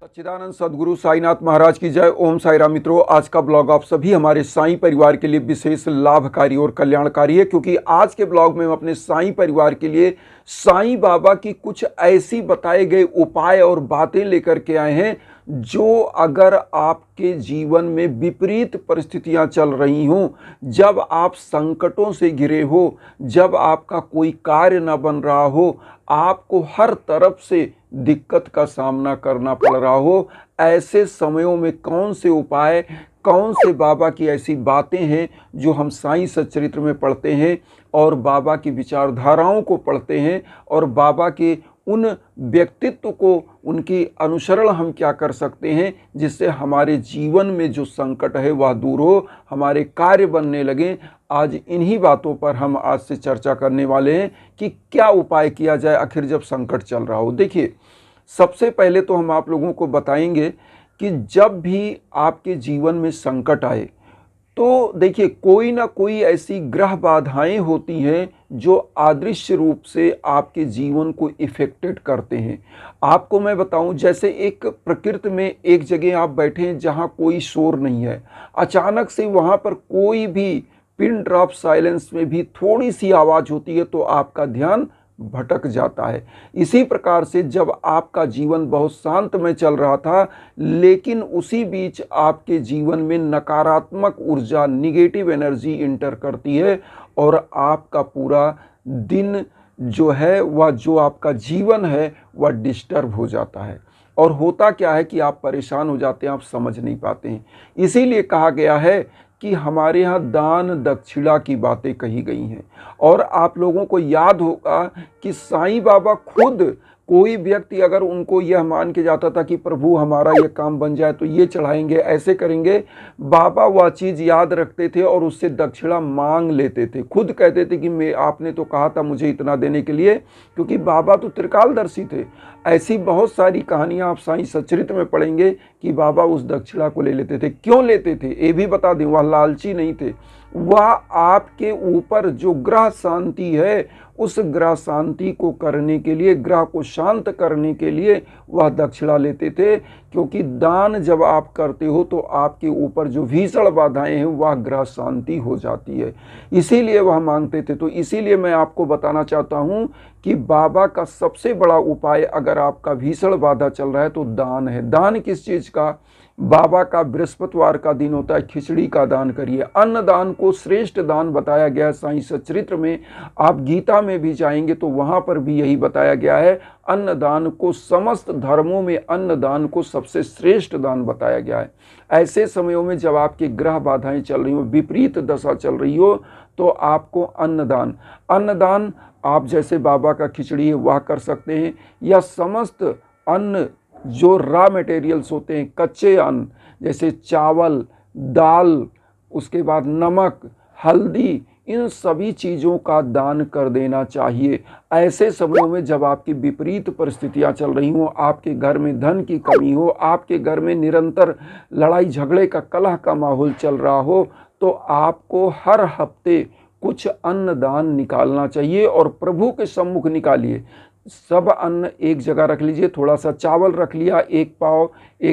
सच्चिदानंद सद्गुरु साईनाथ महाराज की जय। ओम साई राम। मित्रों, आज का ब्लॉग आप सभी हमारे साईं परिवार के लिए विशेष लाभकारी और कल्याणकारी है, क्योंकि आज के ब्लॉग में हम अपने साईं परिवार के लिए साईं बाबा की कुछ ऐसी बताए गए उपाय और बातें लेकर के आए हैं जो अगर आपके जीवन में विपरीत परिस्थितियां चल रही हों, जब आप संकटों से घिरे हो, जब आपका कोई कार्य न बन रहा हो, आपको हर तरफ से दिक्कत का सामना करना पड़ रहा हो, ऐसे समयों में कौन से उपाय, कौन से बाबा की ऐसी बातें हैं जो हम साईं सच्चरित्र में पढ़ते हैं और बाबा की विचारधाराओं को पढ़ते हैं और बाबा के उन व्यक्तित्व को, उनकी अनुसरण हम क्या कर सकते हैं जिससे हमारे जीवन में जो संकट है वह दूर हो, हमारे कार्य बनने लगे। आज इन्हीं बातों पर हम आज से चर्चा करने वाले हैं कि क्या उपाय किया जाए आखिर जब संकट चल रहा हो। देखिए, सबसे पहले तो हम आप लोगों को बताएंगे कि जब भी आपके जीवन में संकट आए तो देखिए, कोई ना कोई ऐसी ग्रह बाधाएं होती हैं जो अदृश्य रूप से आपके जीवन को इफेक्टेड करते हैं। आपको मैं बताऊं, जैसे एक प्रकृति में एक जगह आप बैठे हैं जहां कोई शोर नहीं है, अचानक से वहां पर कोई भी पिन ड्रॉप साइलेंस में भी थोड़ी सी आवाज़ होती है तो आपका ध्यान भटक जाता है। इसी प्रकार से जब आपका जीवन बहुत शांत में चल रहा था, लेकिन उसी बीच आपके जीवन में नकारात्मक ऊर्जा, निगेटिव एनर्जी इंटर करती है और आपका पूरा दिन जो है, वह जो आपका जीवन है वह डिस्टर्ब हो जाता है। और होता क्या है कि आप परेशान हो जाते हैं, आप समझ नहीं पाते हैं। इसीलिए कहा गया है कि हमारे यहाँ दान दक्षिणा की बातें कही गई हैं। और आप लोगों को याद होगा कि साईं बाबा खुद, कोई व्यक्ति अगर उनको यह मान के जाता था कि प्रभु हमारा यह काम बन जाए तो ये चढ़ाएंगे, ऐसे करेंगे, बाबा वह चीज़ याद रखते थे और उससे दक्षिणा मांग लेते थे। खुद कहते थे कि आपने तो कहा था मुझे इतना देने के लिए, क्योंकि बाबा तो त्रिकालदर्शी थे। ऐसी बहुत सारी कहानियां आप साईं सच्चरित्र में पढ़ेंगे कि बाबा उस दक्षिणा को ले लेते थे। क्यों लेते थे ये भी बता दें, वह लालची नहीं थे, वह आपके ऊपर जो ग्रह शांति है उस ग्रह शांति को करने के लिए, ग्रह को शांत करने के लिए वह दक्षिणा लेते थे। क्योंकि दान जब आप करते हो तो आपके ऊपर जो भीषण बाधाएं हैं वह ग्रह शांति हो जाती है, इसीलिए वह मांगते थे। तो इसीलिए मैं आपको बताना चाहता हूं कि बाबा का सबसे बड़ा उपाय, अगर आपका भीषण बाधा चल रहा है तो दान है। दान किस चीज़ का? बाबा का बृहस्पतिवार का दिन होता है, खिचड़ी का दान करिए। अन्नदान को श्रेष्ठ दान बताया गया है साईं सच्चरित्र में। आप गीता में भी जाएंगे तो वहाँ पर भी यही बताया गया है। अन्नदान को, समस्त धर्मों में अन्नदान को सबसे श्रेष्ठ दान बताया गया है। ऐसे समयों में जब आपकी ग्रह बाधाएं चल रही हो, विपरीत दशा चल रही हो, तो आपको अन्नदान आप जैसे बाबा का खिचड़ी है वह कर सकते हैं, या समस्त अन्न जो रॉ मटेरियल्स होते हैं, कच्चे अन्न जैसे चावल, दाल, उसके बाद नमक, हल्दी, इन सभी चीज़ों का दान कर देना चाहिए। ऐसे समयों में जब आपकी विपरीत परिस्थितियां चल रही हों, आपके घर में धन की कमी हो, आपके घर में निरंतर लड़ाई झगड़े का, कलह का माहौल चल रहा हो, तो आपको हर हफ्ते कुछ अन्नदान निकालना चाहिए और प्रभु के सम्मुख निकालिए। सब अन्न एक जगह रख लीजिए, थोड़ा सा चावल रख लिया, एक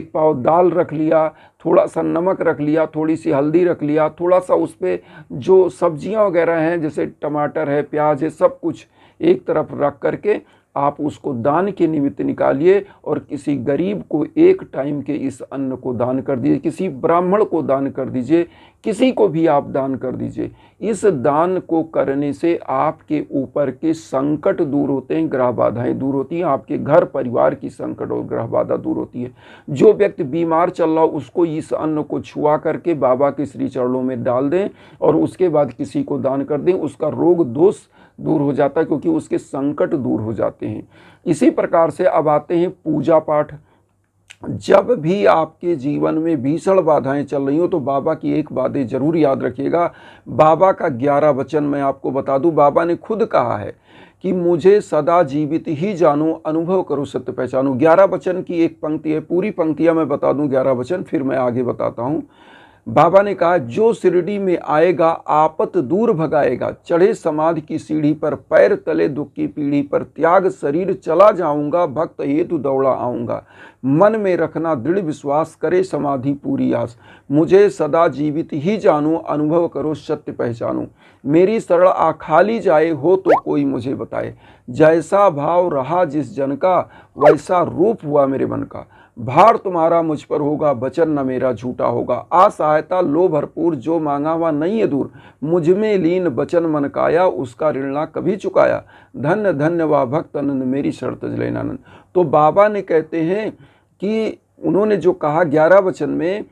पाव दाल रख लिया, थोड़ा सा नमक रख लिया, थोड़ी सी हल्दी रख लिया, थोड़ा सा उस पर जो सब्जियां वगैरह हैं जैसे टमाटर है, प्याज है, सब कुछ एक तरफ रख करके आप उसको दान के निमित्त निकालिए और किसी गरीब को एक टाइम के इस अन्न को दान कर दीजिए, किसी ब्राह्मण को दान कर दीजिए, किसी को भी आप दान कर दीजिए। इस दान को करने से आपके ऊपर के संकट दूर होते हैं, ग्रह बाधाएं दूर होती हैं, आपके घर परिवार की संकट और ग्रह बाधा दूर होती है। जो व्यक्ति बीमार चल रहा हो उसको इस अन्न को छुआ करके बाबा के श्री चरणों में डाल दें और उसके बाद किसी को दान कर दें, उसका रोग दोष दूर हो जाता है, क्योंकि उसके संकट दूर हो जाते हैं। इसी प्रकार से अब आते हैं पूजा पाठ। जब भी आपके जीवन में भीषण बाधाएं चल रही हो तो बाबा की एक बातें जरूर याद रखिएगा। बाबा का 11 वचन मैं आपको बता दूं। बाबा ने खुद कहा है कि मुझे सदा जीवित ही जानो, अनुभव करो, सत्य पहचानो। 11 वचन की एक पंक्ति है, पूरी पंक्तियां मैं बता दूं 11 वचन, फिर मैं आगे बताता हूं। बाबा ने कहा जो शिरडी में आएगा आपत दूर भगाएगा, चढ़े समाधि की सीढ़ी पर, पैर तले दुख की पीढ़ी पर, त्याग शरीर चला जाऊंगा, भक्त हेतु दौड़ा आऊंगा, मन में रखना दृढ़ विश्वास, करे समाधि पूरी आस, मुझे सदा जीवित ही जानूं, अनुभव करो सत्य पहचानूं, मेरी शरण आ खाली जाए हो तो कोई मुझे बताए, जैसा भाव रहा जिस जन का वैसा रूप हुआ मेरे मन का, भार तुम्हारा मुझ पर होगा, वचन न मेरा झूठा होगा, आ सहायता लो भरपूर, जो मांगा हुआ नहीं है दूर, मुझ में लीन वचन मन काया, उसका ऋण ना कभी चुकाया, धन्य धन्य वा भक्त अनंद, मेरी शरण तज लेना आनंद। तो बाबा ने कहते हैं कि उन्होंने जो कहा 11 वचन में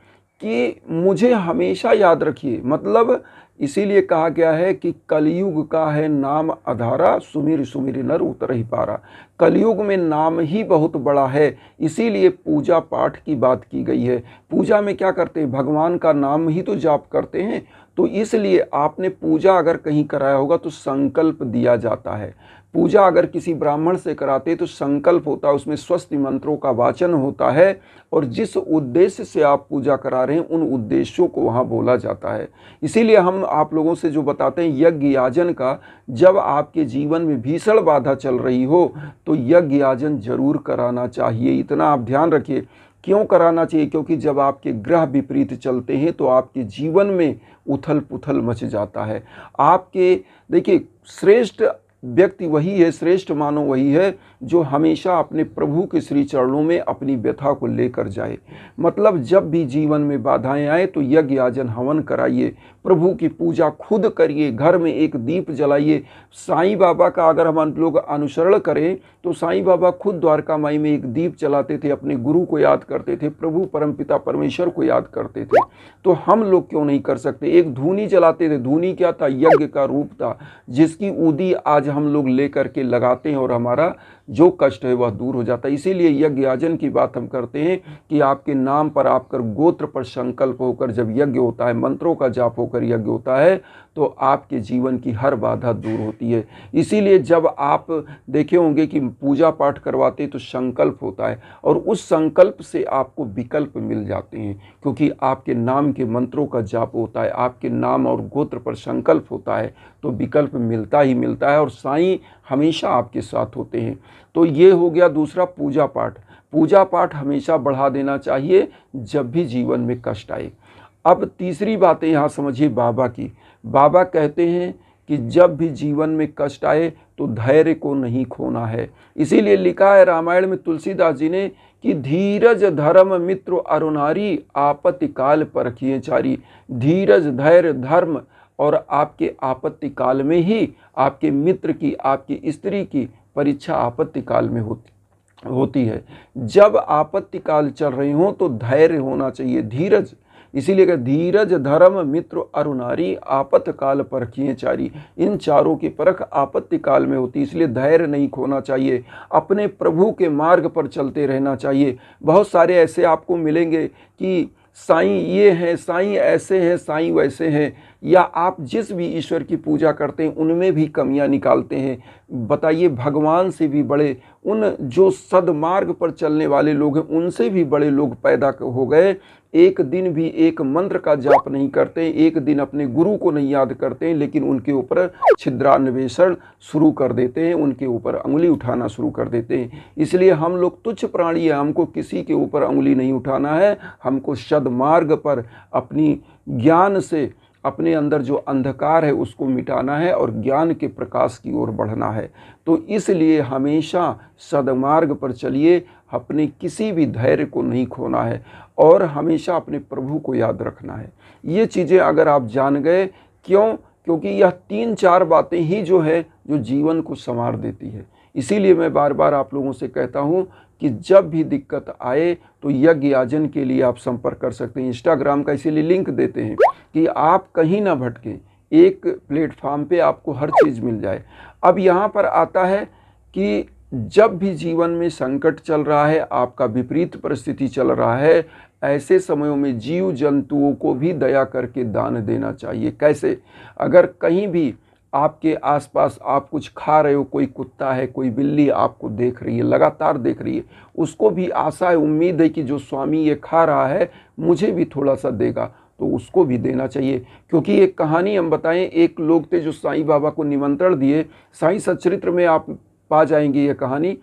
कि मुझे हमेशा याद रखिए, मतलब इसीलिए कहा गया है कि कलयुग का है नाम अधारा, सुमिर सुमिर नर उतर ही पारा। कलयुग में नाम ही बहुत बड़ा है, इसीलिए पूजा पाठ की बात की गई है। पूजा में क्या करते हैं, भगवान का नाम ही तो जाप करते हैं। तो इसलिए आपने पूजा अगर कहीं कराया होगा तो संकल्प दिया जाता है। पूजा अगर किसी ब्राह्मण से कराते तो संकल्प होता है, उसमें स्वस्ति मंत्रों का वाचन होता है और जिस उद्देश्य से आप पूजा करा रहे हैं उन उद्देश्यों को वहाँ बोला जाता है। इसीलिए हम आप लोगों से जो बताते हैं यज्ञ याजन का, जब आपके जीवन में भीषण बाधा चल रही हो तो यज्ञ याजन जरूर कराना चाहिए। इतना आप ध्यान रखिए। क्यों कराना चाहिए? क्योंकि जब आपके ग्रह विपरीत चलते हैं तो आपके जीवन में उथल पुथल मच जाता है। आपके देखिए श्रेष्ठ व्यक्ति वही है, श्रेष्ठ मानव वही है जो हमेशा अपने प्रभु के श्री चरणों में अपनी व्यथा को लेकर जाए। मतलब जब भी जीवन में बाधाएं आए तो यज्ञ याजन हवन कराइए, प्रभु की पूजा खुद करिए, घर में एक दीप जलाइए। साईं बाबा का अगर हम लोग अनुसरण करें तो साईं बाबा खुद द्वारका माई में एक दीप जलाते थे, अपने गुरु को याद करते थे, प्रभु परमपिता परमेश्वर को याद करते थे। तो हम लोग क्यों नहीं कर सकते? एक धूनी जलाते थे। धूनी क्या था? यज्ञ का रूप था, जिसकी ऊदी आज हम लोग लेकर के लगाते हैं और हमारा जो कष्ट है वह दूर हो जाता है। इसीलिए यज्ञ याजन की बात हम करते हैं कि आपके नाम पर, आपकर गोत्र पर संकल्प होकर जब यज्ञ होता है, मंत्रों का जाप होकर यज्ञ होता है तो आपके जीवन की हर बाधा दूर होती है। इसीलिए जब आप देखे होंगे कि पूजा पाठ करवाते तो संकल्प होता है और उस संकल्प से आपको विकल्प मिल जाते हैं, क्योंकि आपके नाम के मंत्रों का जाप होता है, आपके नाम और गोत्र पर संकल्प होता है तो विकल्प मिलता ही मिलता है और साईं हमेशा आपके साथ होते हैं। तो ये हो गया दूसरा, पूजा पाठ। पूजा पाठ हमेशा बढ़ा देना चाहिए जब भी जीवन में कष्ट आए। अब तीसरी बातें यहाँ समझिए बाबा की। बाबा कहते हैं कि जब भी जीवन में कष्ट आए तो धैर्य को नहीं खोना है। इसीलिए लिखा है रामायण में तुलसीदास जी ने कि धीरज धर्म मित्र अरुणारी, आपत्ति काल परखिए चारी। धीरज, धैर्य, धर्म और आपके आपत्ति काल में ही आपके मित्र की, आपकी स्त्री की परीक्षा आपत्ति काल में होती है। जब आपत्ति काल चल रही हो तो धैर्य होना चाहिए, धीरज। इसीलिए धीरज धर्म मित्र अरुणारी, आपत्त काल परखिए चारी। इन चारों की परख आपत्ति काल में होती है, इसलिए धैर्य नहीं खोना चाहिए। अपने प्रभु के मार्ग पर चलते रहना चाहिए। बहुत सारे ऐसे आपको मिलेंगे कि साईं ये हैं, साईं ऐसे हैं, साईं वैसे हैं, या आप जिस भी ईश्वर की पूजा करते हैं उनमें भी कमियां निकालते हैं। बताइए, भगवान से भी बड़े, उन जो सदमार्ग पर चलने वाले लोग हैं उनसे भी बड़े लोग पैदा हो गए। एक दिन भी एक मंत्र का जाप नहीं करते, एक दिन अपने गुरु को नहीं याद करते, लेकिन उनके ऊपर छिद्रान्वेषण शुरू कर देते हैं, उनके ऊपर अंगुली उठाना शुरू कर देते हैं। इसलिए हम लोग तुच्छ प्राणी हैं, हमको किसी के ऊपर अंगुली नहीं उठाना है। हमको सदमार्ग पर अपनी ज्ञान से अपने अंदर जो अंधकार है उसको मिटाना है और ज्ञान के प्रकाश की ओर बढ़ना है। तो इसलिए हमेशा सदमार्ग पर चलिए, अपने किसी भी धैर्य को नहीं खोना है और हमेशा अपने प्रभु को याद रखना है। ये चीज़ें अगर आप जान गए, क्यों? क्योंकि यह 3-4 बातें ही जो है जो जीवन को संवार देती है। इसीलिए मैं बार बार आप लोगों से कहता हूँ कि जब भी दिक्कत आए तो यज्ञ याजन के लिए आप संपर्क कर सकते हैं। इंस्टाग्राम का इसीलिए लिंक देते हैं कि आप कहीं ना भटकें, एक प्लेटफॉर्म पे आपको हर चीज़ मिल जाए। अब यहाँ पर आता है कि जब भी जीवन में संकट चल रहा है, आपका विपरीत परिस्थिति चल रहा है, ऐसे समयों में जीव जंतुओं को भी दया करके दान देना चाहिए। कैसे? अगर कहीं भी आपके आसपास आप कुछ खा रहे हो, कोई कुत्ता है, कोई बिल्ली आपको देख रही है, लगातार देख रही है, उसको भी आशा है, उम्मीद है कि जो स्वामी ये खा रहा है मुझे भी थोड़ा सा देगा, तो उसको भी देना चाहिए। क्योंकि एक कहानी हम बताएं, एक लोग थे जो साईं बाबा को निमंत्रण दिए, साईं सच्चरित्र में आप पा जाएंगे ये कहानी।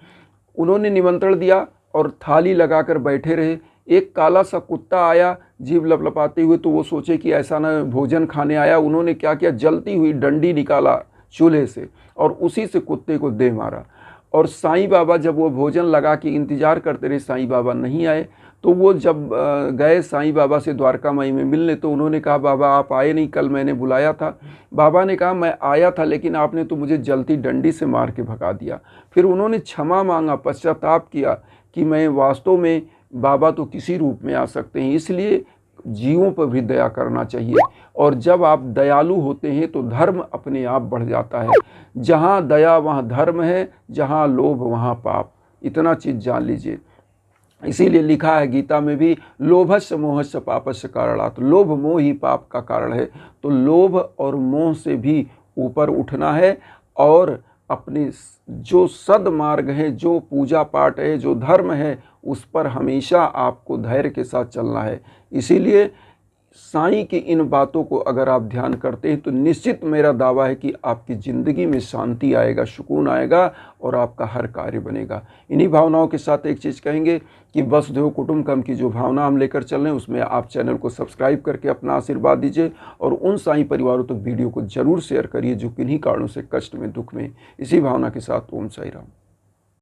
उन्होंने निमंत्रण दिया और थाली लगाकर बैठे रहे। एक काला सा कुत्ता आया जीभ लपलपाते हुए, तो वो सोचे कि ऐसा ना भोजन खाने आया। उन्होंने क्या किया, जलती हुई डंडी निकाला चूल्हे से और उसी से कुत्ते को दे मारा। और साईं बाबा जब वो भोजन लगा के इंतजार करते रहे, साईं बाबा नहीं आए, तो वो जब गए साईं बाबा से द्वारका माई में मिलने, तो उन्होंने कहा बाबा आप आए नहीं, कल मैंने बुलाया था। बाबा ने कहा मैं आया था, लेकिन आपने तो मुझे जलती डंडी से मार के भगा दिया। फिर उन्होंने क्षमा मांगा, पश्चाताप किया कि मैं वास्तव में, बाबा तो किसी रूप में आ सकते हैं, इसलिए जीवों पर भी दया करना चाहिए। और जब आप दयालु होते हैं तो धर्म अपने आप बढ़ जाता है। जहाँ दया वहाँ धर्म है, जहाँ लोभ वहाँ पाप। इतना चीज़ जान लीजिए। इसीलिए लिखा है गीता में भी, लोभस्य मोहस्य पापस्य कारणात्। लोभ मोह ही पाप का कारण है। तो लोभ और मोह से भी ऊपर उठना है और अपने जो सदमार्ग है, जो पूजा पाठ है, जो धर्म है, उस पर हमेशा आपको धैर्य के साथ चलना है। इसीलिए साईं की इन बातों को अगर आप ध्यान करते हैं तो निश्चित मेरा दावा है कि आपकी ज़िंदगी में शांति आएगा, सुकून आएगा और आपका हर कार्य बनेगा। इन्हीं भावनाओं के साथ एक चीज़ कहेंगे कि वसुधैव कुटुंबकम की जो भावना हम लेकर चल रहे हैं, उसमें आप चैनल को सब्सक्राइब करके अपना आशीर्वाद दीजिए और उन साईं परिवारों तक वीडियो को ज़रूर शेयर करिए जो किन्हीं कारणों से कष्ट में, दुख में। इसी भावना के साथ ओम साई राम।